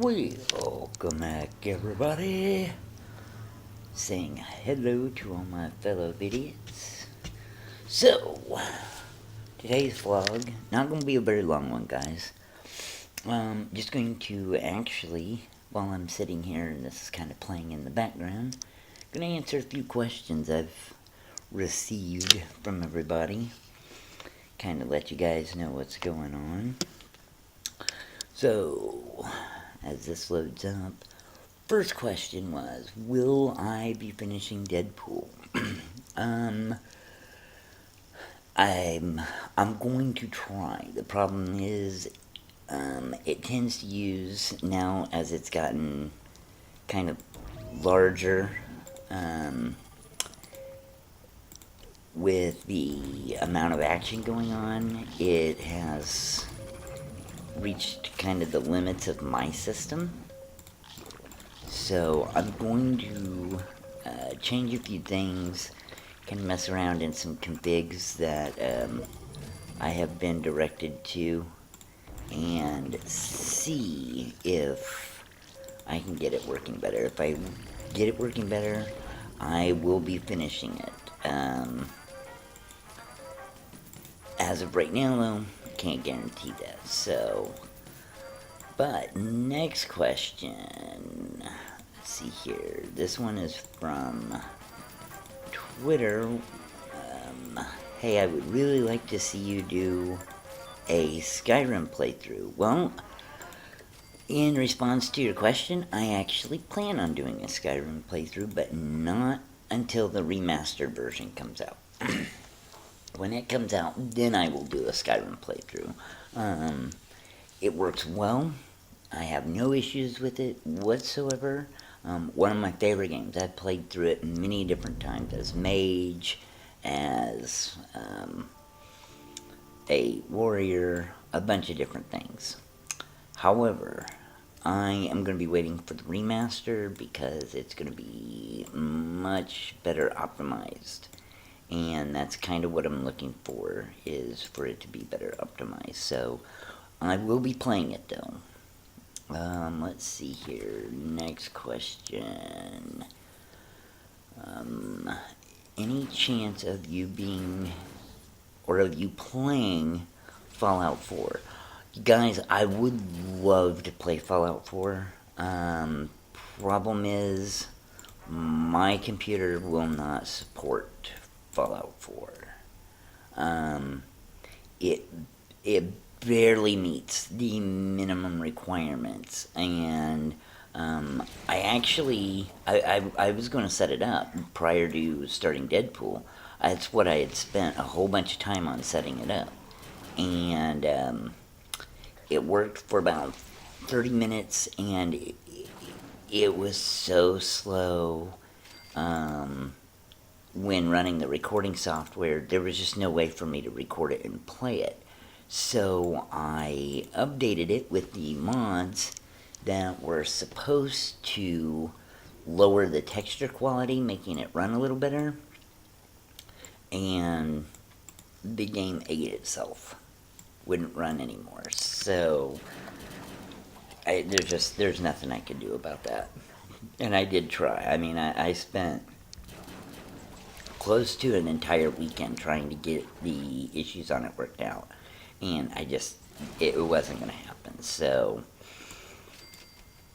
Welcome back, everybody. Saying hello to all my fellow idiots. So, today's vlog, not going to be a very long one, guys. Just going to actually, while I'm sitting here and this is kind of playing in the background, going to answer a few questions I've received from everybody. Kind of let you guys know what's going on. So, as this loads up, first question was, will I be finishing Deadpool? I'm going to try. The problem is, it tends to use, now as it's gotten kind of larger, with the amount of action going on, it has reached kind of the limits of my system. So I'm going to change a few things, kind of mess around in some configs that I have been directed to, and see if I can get it working better. If I get it working better, I will be finishing it. As of right now, though, can't guarantee that. So, but next question. Let's see here. This one is from Twitter. Hey, I would really like to see you do a Skyrim playthrough. Well, in response to your question, I actually plan on doing a Skyrim playthrough, but not until the remastered version comes out. When it comes out, then I will do a Skyrim playthrough. It works well. I have no issues with it whatsoever. One of my favorite games. I've played through it many different times as mage, as a warrior, a bunch of different things. However, I am going to be waiting for the remaster because it's going to be much better optimized. And that's kind of what I'm looking for, is for it to be better optimized. So, I will be playing it though. Let's see here. Next question. Any chance of you being, or of you playing Fallout 4? Guys, I would love to play Fallout 4. Problem is, my computer will not support Fallout 4. It barely meets the minimum requirements, and I was going to set it up prior to starting Deadpool. That's what I had spent a whole bunch of time on, setting it up, and it worked for about 30 minutes, and it was so slow. When running the recording software, there was just no way for me to record it and play it. So I updated it with the mods that were supposed to lower the texture quality, making it run a little better. And the game ate itself. Wouldn't run anymore. So there's nothing I could do about that. And I did try. I mean, I spent close to an entire weekend trying to get the issues on it worked out, and it wasn't going to happen. So,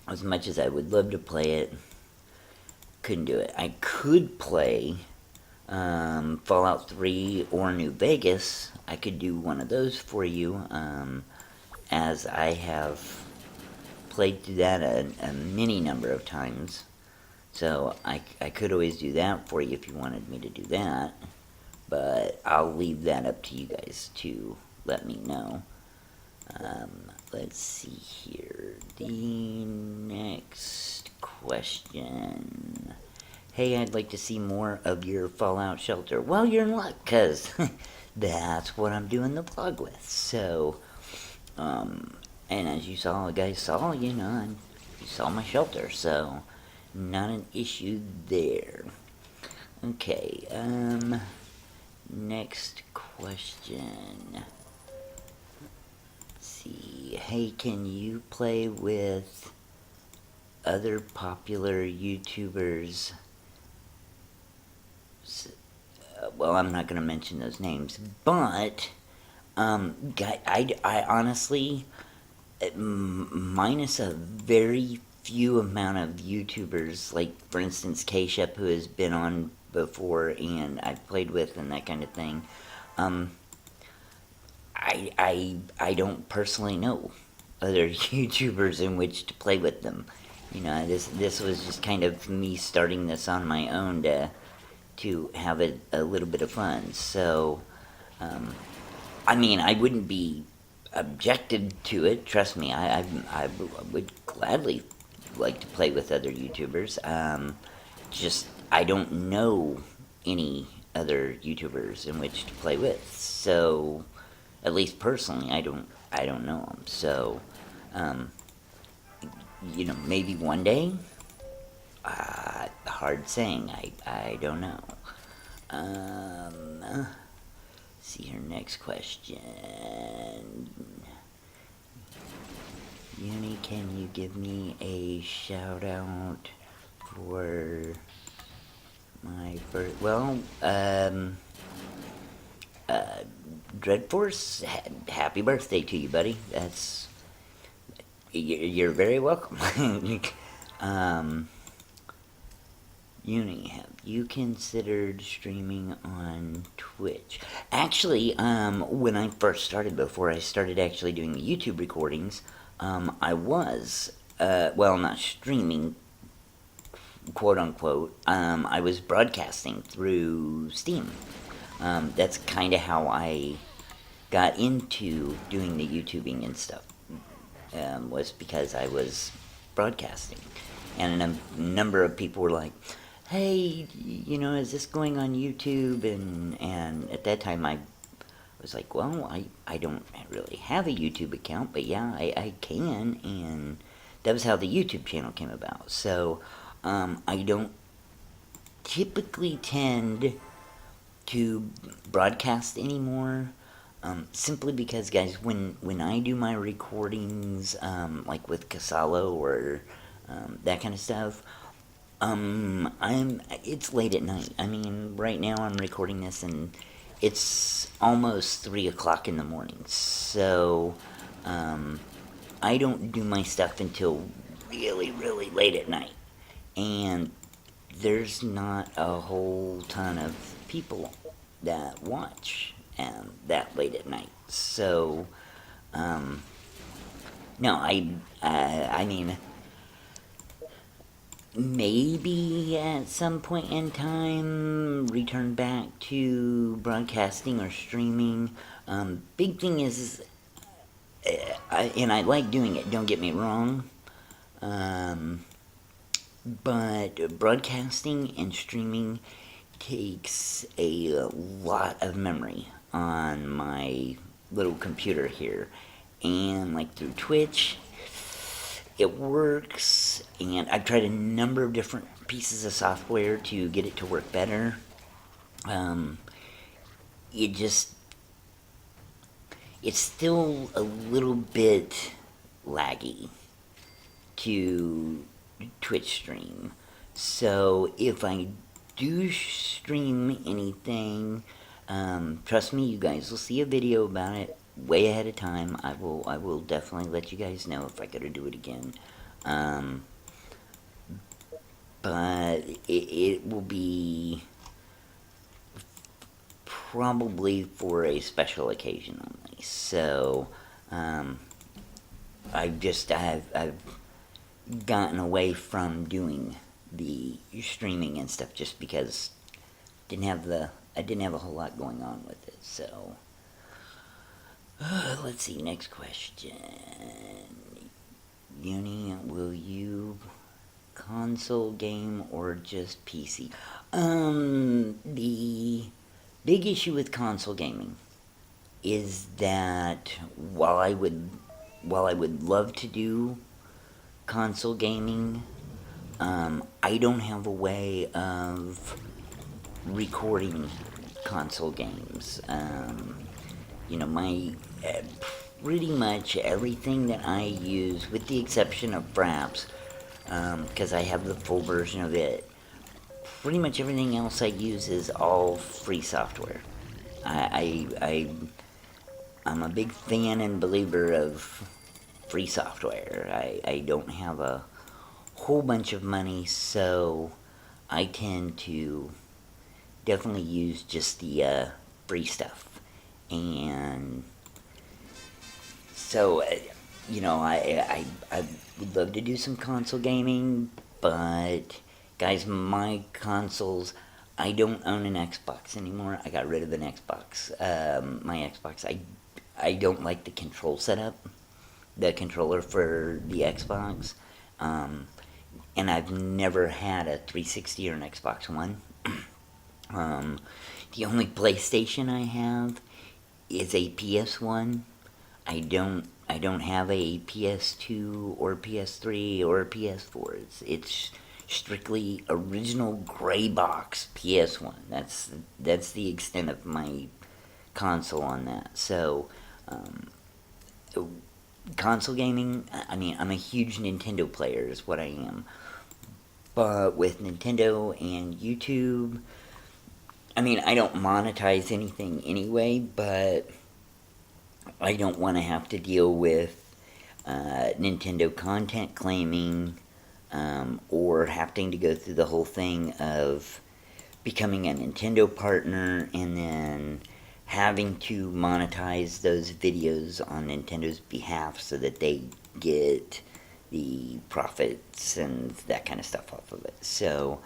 as much as I would love to play it, couldn't do it. I could play Fallout 3 or New Vegas. I could do one of those for you, as I have played through that a many number of times. So I could always do that for you if you wanted me to do that, but I'll leave that up to you guys to let me know. Let's see here. The next question. Hey, I'd like to see more of your Fallout shelter. Well, you're in luck, because that's what I'm doing the vlog with. So, and as you guys saw, you saw my shelter, so not an issue there. Okay, next question. Let's see. Hey, can you play with other popular YouTubers. Well, I'm not going to mention those names, but I honestly, minus a very few amount of YouTubers, like for instance K-Shep, who has been on before and I've played with and that kind of thing. Um, I don't personally know other YouTubers in which to play with them. You know, this was just kind of me starting this on my own to have a little bit of fun. So, I mean, I wouldn't be objected to it. Trust me, I would gladly like to play with other YouTubers. Just I don't know any other YouTubers in which to play with. So, at least personally, I don't know them. So, um, you know, maybe one day. Hard saying. I don't know. See her next question. Uni, can you give me a shout out for my first? Well, Dreadforce, happy birthday to you, buddy. That's you're very welcome. Uni, have you considered streaming on Twitch? Actually, when I first started, before I started actually doing the YouTube recordings, I was, well, not streaming, quote unquote. I was broadcasting through Steam. That's kind of how I got into doing the YouTubing and stuff. Was because I was broadcasting, and a number of people were like, "Hey, you know, is this going on YouTube?" And at that time, I was like, "Well, I don't really have a YouTube account, but yeah, I can," and that was how the YouTube channel came about. So, I don't typically tend to broadcast anymore. Simply because, guys, when I do my recordings, like with Casalo or that kind of stuff, it's late at night. I mean, right now I'm recording this and it's almost 3 o'clock in the morning. So, I don't do my stuff until really, really late at night. And there's not a whole ton of people that watch that late at night. So, no, I mean, maybe at some point in time return back to broadcasting or streaming. Big thing is, and I like doing it. Don't get me wrong. But broadcasting and streaming takes a lot of memory on my little computer here. And like through Twitch, it works. And I've tried a number of different pieces of software to get it to work better. It just, it's still a little bit laggy to Twitch stream. So if I do stream anything, trust me, you guys will see a video about it way ahead of time. I will definitely let you guys know if I gotta do it again. But it will be probably for a special occasion only. So, I've gotten away from doing the streaming and stuff just because I didn't have a whole lot going on with it. So, let's see, next question. Uni, will you console game or just PC? The big issue with console gaming is that while I would love to do console gaming, I don't have a way of recording console games. You know, my pretty much everything that I use, with the exception of Fraps, because I have the full version of it. Pretty much everything else I use is all free software. I'm a big fan and believer of free software. I don't have a whole bunch of money, so I tend to definitely use just the free stuff. And so, I would love to do some console gaming, but guys, my consoles, I don't own an Xbox anymore. I got rid of an Xbox. My Xbox, I don't like the control setup, the controller for the Xbox. Um, and I've never had a 360 or an Xbox One. Um, the only PlayStation I have is a PS1. I don't have a PS2 or PS3 or PS4. It's strictly original gray box PS1. That's the extent of my console on that. So, um, console gaming. I mean, I'm a huge Nintendo player, is what I am. But with Nintendo and YouTube, I mean, I don't monetize anything anyway, but I don't want to have to deal with Nintendo content claiming or having to go through the whole thing of becoming a Nintendo partner and then having to monetize those videos on Nintendo's behalf so that they get the profits and that kind of stuff off of it. So,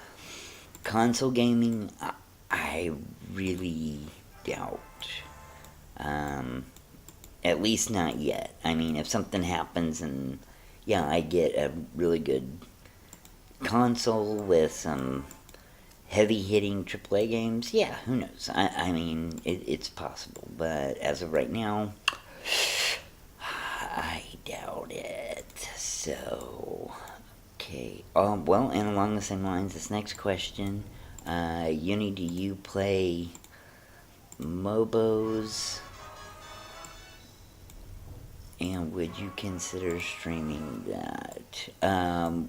console gaming, I really doubt. Um, at least not yet. I mean, if something happens and, yeah, I get a really good console with some heavy hitting AAA games, yeah, who knows? I mean, it's possible. But as of right now, I doubt it. So, okay. Well, and along the same lines, this next question, Uni, do you play MOBOs? And would you consider streaming that?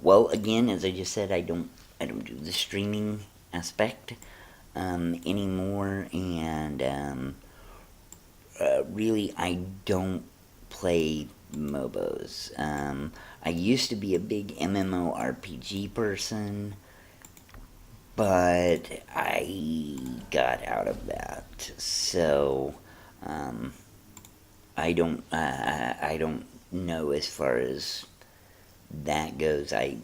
Well, again, as I just said, I don't do the streaming aspect anymore, and really, I don't play MOBOs. I used to be a big MMORPG person, but I got out of that. So, um, I don't know as far as that goes. I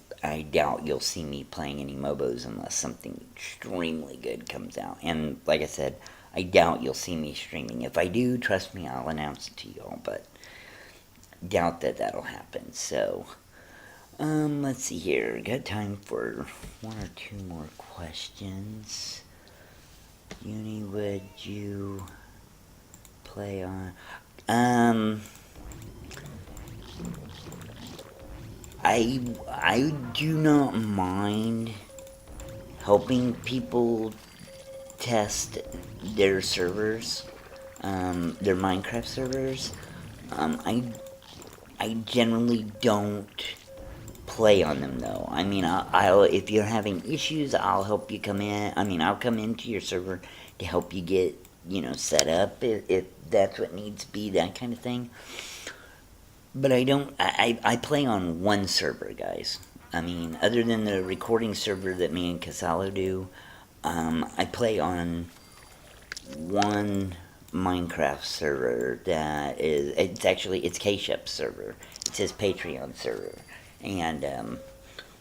doubt you'll see me playing any MOBOs unless something extremely good comes out. And like I said, I doubt you'll see me streaming. If I do, trust me, I'll announce it to y'all. But doubt that that'll happen. So, let's see here. Got time for one or two more questions. Uni, would you play on? I do not mind helping people test their servers, their Minecraft servers. I generally don't play on them though. I mean, I'll if you're having issues, I'll help you come in. I mean, I'll come into your server to help you get set up if that's what needs to be, that kind of thing. But I don't. I play on one server, guys. I mean, other than the recording server that me and Casalo do, I play on one Minecraft server that is. It's K-Shep's server. It's his Patreon server, and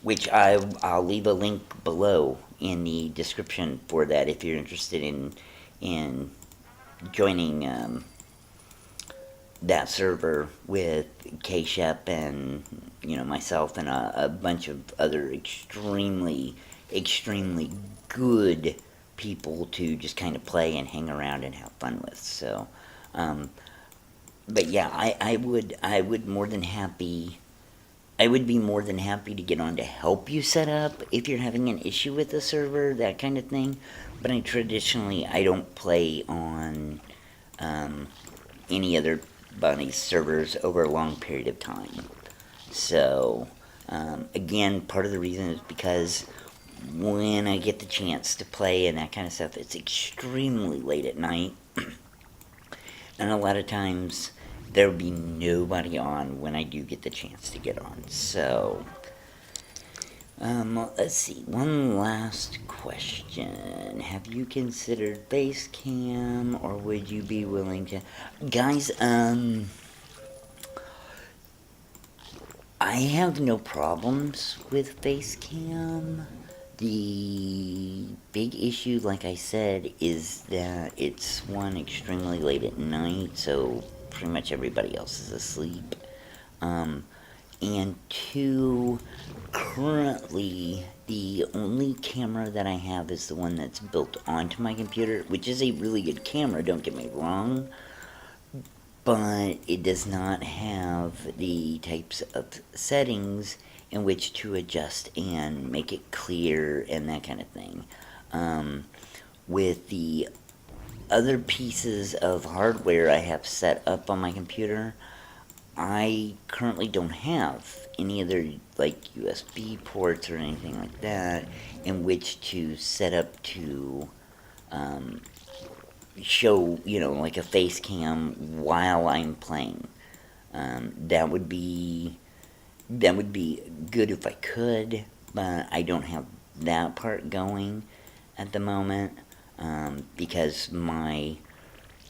which I'll leave a link below in the description for that if you're interested in joining that server with K-Shep and myself and a bunch of other extremely good people to just kind of play and hang around and have fun with. So, but yeah, I would be more than happy to get on to help you set up if you're having an issue with the server, that kind of thing. But I don't play on any other bunny servers over a long period of time. So, Again, part of the reason is because when I get the chance to play and that kind of stuff, it's extremely late at night. And a lot of times there'll be nobody on when I do get the chance to get on. So, let's see. One last question. Have you considered base cam, or would you be willing to... Guys, I have no problems with base cam. The big issue, like I said, is that it's one, extremely late at night, so pretty much everybody else is asleep. And two, currently the only camera that I have is the one that's built onto my computer, which is a really good camera, don't get me wrong, but it does not have the types of settings in which to adjust and make it clear and that kind of thing. With the other pieces of hardware I have set up on my computer, I currently don't have any other like USB ports or anything like that in which to set up to show, like a face cam while I'm playing. That would be good if I could, but I don't have that part going at the moment, because my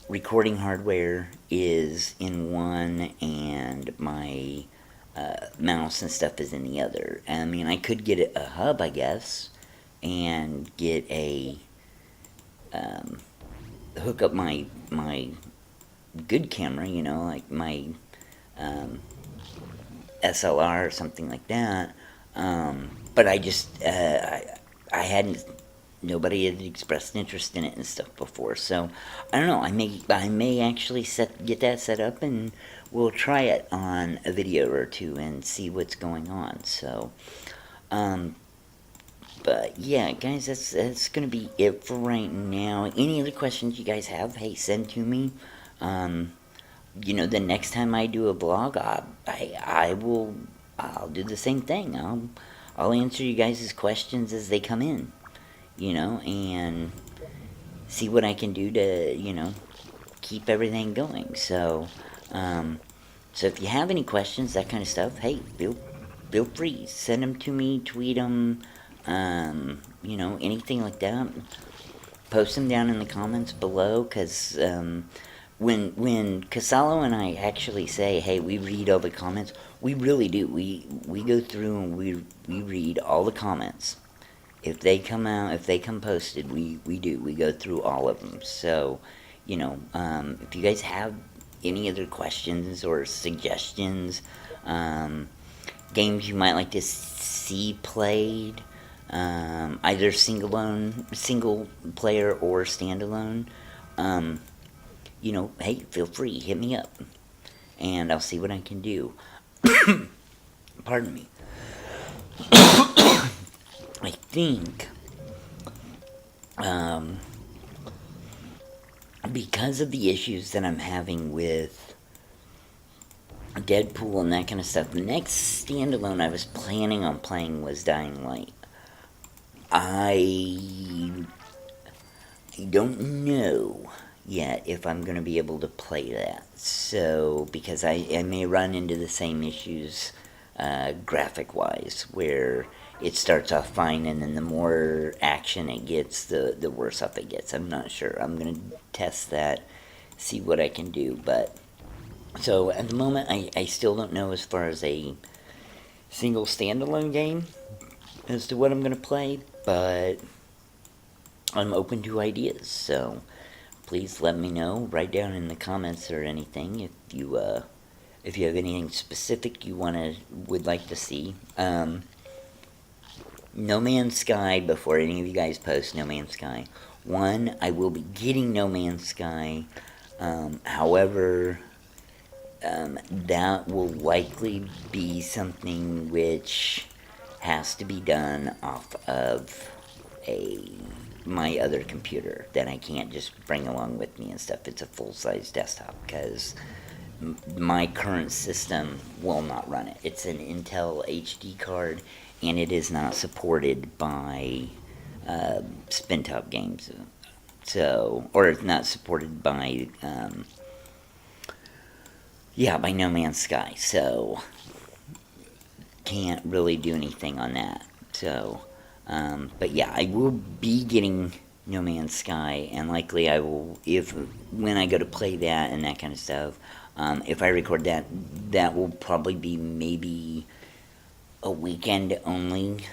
recording hardware is in one and my mouse and stuff is in the other. I mean, I could get a hub, I guess, and get a hook up my good camera, like my SLR or something like that. But I just I hadn't. Nobody had expressed interest in it and stuff before, so I don't know. I may actually get that set up, and we'll try it on a video or two and see what's going on. So, but yeah, guys, that's gonna be it for right now. Any other questions you guys have, hey, send to me. The next time I do a vlog, I'll do the same thing. I'll answer you guys' questions as they come in. And see what I can do to, keep everything going. So if you have any questions, that kind of stuff, hey, feel free. Send them to me, tweet them, anything like that. Post them down in the comments below, because when Casalo and I actually say, hey, we read all the comments, we really do. We go through and we read all the comments. If they come posted, we do. We go through all of them. So, if you guys have any other questions or suggestions, games you might like to see played, either single player or standalone, hey, feel free, hit me up, and I'll see what I can do. Pardon me. I think, because of the issues that I'm having with Deadpool and that kind of stuff, the next standalone I was planning on playing was Dying Light. I don't know yet if I'm going to be able to play that. So, because I may run into the same issues graphic-wise, where it starts off fine, and then the more action it gets, the worse off it gets. I'm not sure. I'm going to test that, see what I can do. But, so at the moment, I still don't know as far as a single standalone game as to what I'm going to play, but I'm open to ideas. So, please let me know. Write down in the comments or anything if you have anything specific you would like to see. No Man's Sky, before any of you guys post No Man's Sky. One, I will be getting No Man's Sky. However, that will likely be something which has to be done off of my other computer that I can't just bring along with me and stuff. It's a full-size desktop, because my current system will not run it. It's an Intel HD card, and it is not supported by Spin-Top Games. So, or it's not supported by, by No Man's Sky. So, can't really do anything on that. So, but yeah, I will be getting No Man's Sky, and likely I will, if when I go to play that and that kind of stuff, if I record that, that will probably be maybe a weekend only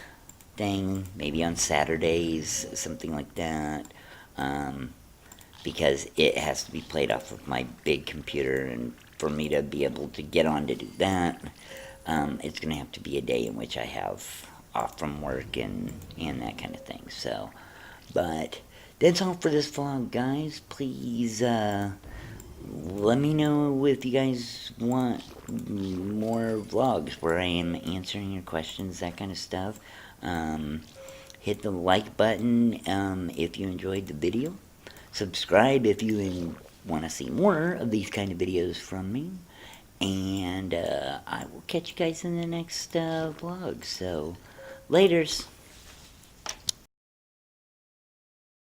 thing, maybe on Saturdays, something like that, because it has to be played off of my big computer, and for me to be able to get on to do that, it's going to have to be a day in which I have off from work and that kind of thing. So, but that's all for this vlog, guys. Please let me know if you guys want more vlogs where I am answering your questions, that kind of stuff. Hit the like button if you enjoyed the video. Subscribe if you want to see more of these kind of videos from me. And I will catch you guys in the next vlog. So, laters.